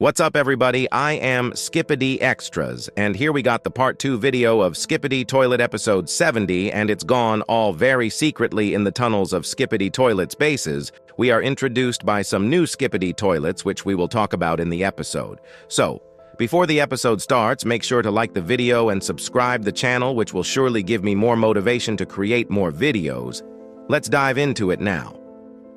What's up, everybody? I am Skipidi Extras, and here we got the part 2 video of Skipidi Toilet episode 70, and it's gone all very secretly in the tunnels of Skipidi Toilet's bases. We are introduced by some new Skipidi Toilets, which we will talk about in the episode. So, before the episode starts, make sure to like the video and subscribe the channel, which will surely give me more motivation to create more videos. Let's dive into it now.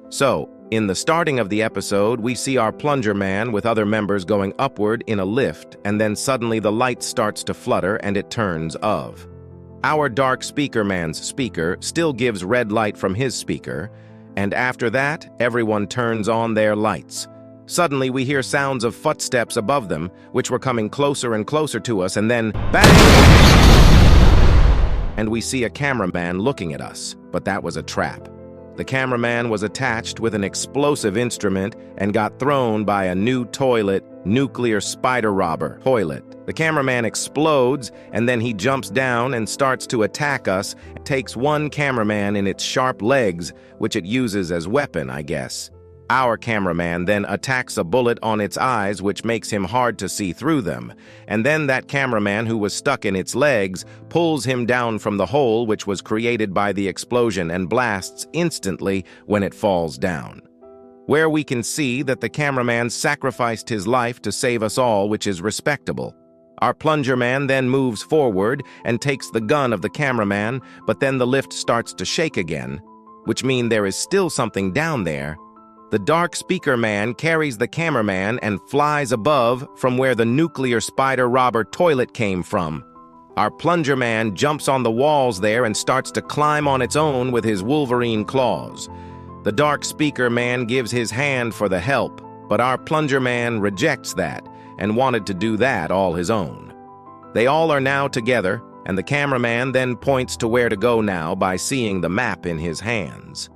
So, in the starting of the episode, we see our plunger man with other members going upward in a lift, and then suddenly the light starts to flutter and it turns off. Our dark speaker man's speaker still gives red light from his speaker, and after that, everyone turns on their lights. Suddenly, we hear sounds of footsteps above them, which were coming closer and closer to us, and then bang! And we see a cameraman looking at us, but that was a trap. The cameraman was attached with an explosive instrument and got thrown by a new toilet, nuclear spider robber toilet. The cameraman explodes, and then he jumps down and starts to attack us, takes one cameraman in its sharp legs, which it uses as weapon, I guess. Our cameraman then attacks a bullet on its eyes, which makes him hard to see through them, and then that cameraman who was stuck in its legs pulls him down from the hole which was created by the explosion and blasts instantly when it falls down. Where we can see that the cameraman sacrificed his life to save us all, which is respectable. Our plunger man then moves forward and takes the gun of the cameraman, but then the lift starts to shake again, which means there is still something down there. The dark speaker man carries the cameraman and flies above from where the nuclear spider robber toilet came from. Our plunger man jumps on the walls there and starts to climb on its own with his Wolverine claws. The dark speaker man gives his hand for the help, but our plunger man rejects that and wanted to do that all his own. They all are now together, and the cameraman then points to where to go now by seeing the map in his hands.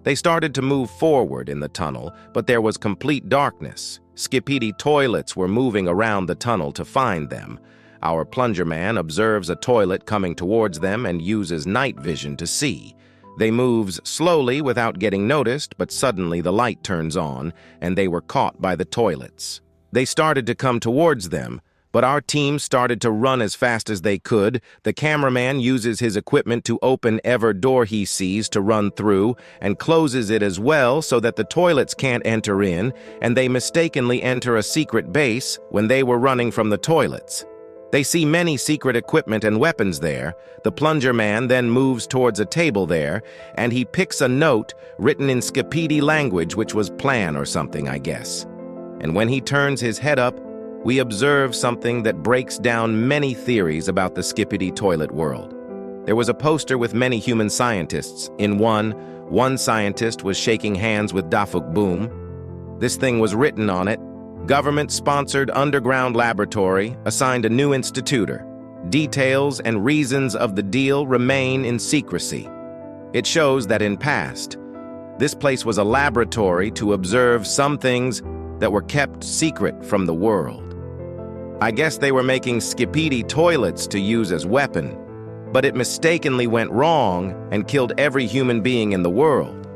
They started to move forward in the tunnel, but there was complete darkness. Skipidi toilets were moving around the tunnel to find them. Our plunger man observes a toilet coming towards them and uses night vision to see. They moves slowly without getting noticed, but suddenly the light turns on, and they were caught by the toilets. They started to come towards them, but our team started to run as fast as they could. The cameraman uses his equipment to open every door he sees to run through and closes it as well so that the toilets can't enter in, and they mistakenly enter a secret base when they were running from the toilets. They see many secret equipment and weapons there. The plunger man then moves towards a table there, and he picks a note written in Skipidi language, which was plan or something, I guess. And when he turns his head up, we observe something that breaks down many theories about the Skipidi toilet world. There was a poster with many human scientists. In one scientist was shaking hands with Dafuk Boom. This thing was written on it: government-sponsored underground laboratory assigned a new institutor. Details and reasons of the deal remain in secrecy. It shows that in past, this place was a laboratory to observe some things that were kept secret from the world. I guess they were making Skipidi toilets to use as weapon, but it mistakenly went wrong and killed every human being in the world.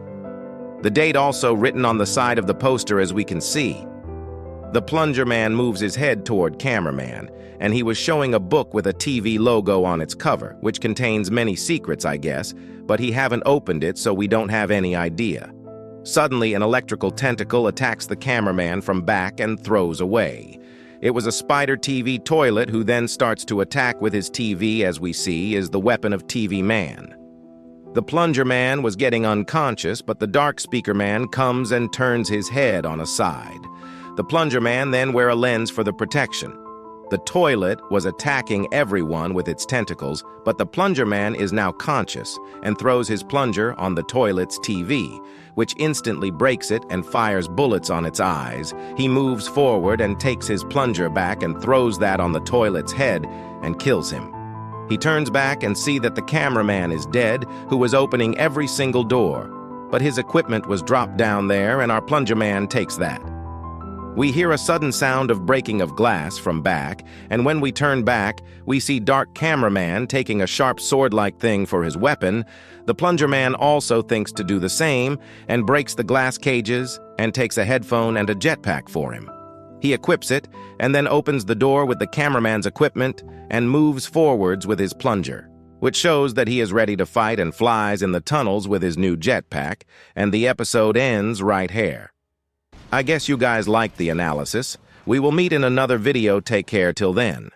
The date also written on the side of the poster, as we can see. The plunger man moves his head toward cameraman, and he was showing a book with a TV logo on its cover, which contains many secrets, I guess, but he haven't opened it, so we don't have any idea. Suddenly, an electrical tentacle attacks the cameraman from back and throws away. It was a spider TV toilet who then starts to attack with his TV, as we see, is the weapon of TV man. The plunger man was getting unconscious, but the dark speaker man comes and turns his head on a side. The plunger man then wear a lens for the protection. The toilet was attacking everyone with its tentacles, but the plunger man is now conscious and throws his plunger on the toilet's TV, which instantly breaks it and fires bullets on its eyes. He moves forward and takes his plunger back and throws that on the toilet's head and kills him. He turns back and sees that the cameraman is dead, who was opening every single door, but his equipment was dropped down there, and our plunger man takes that. We hear a sudden sound of breaking of glass from back, and when we turn back, we see dark cameraman taking a sharp sword-like thing for his weapon. The plunger man also thinks to do the same and breaks the glass cages and takes a headphone and a jetpack for him. He equips it and then opens the door with the cameraman's equipment and moves forwards with his plunger, which shows that he is ready to fight and flies in the tunnels with his new jetpack, and the episode ends right here. I guess you guys liked the analysis. We will meet in another video. Take care till then.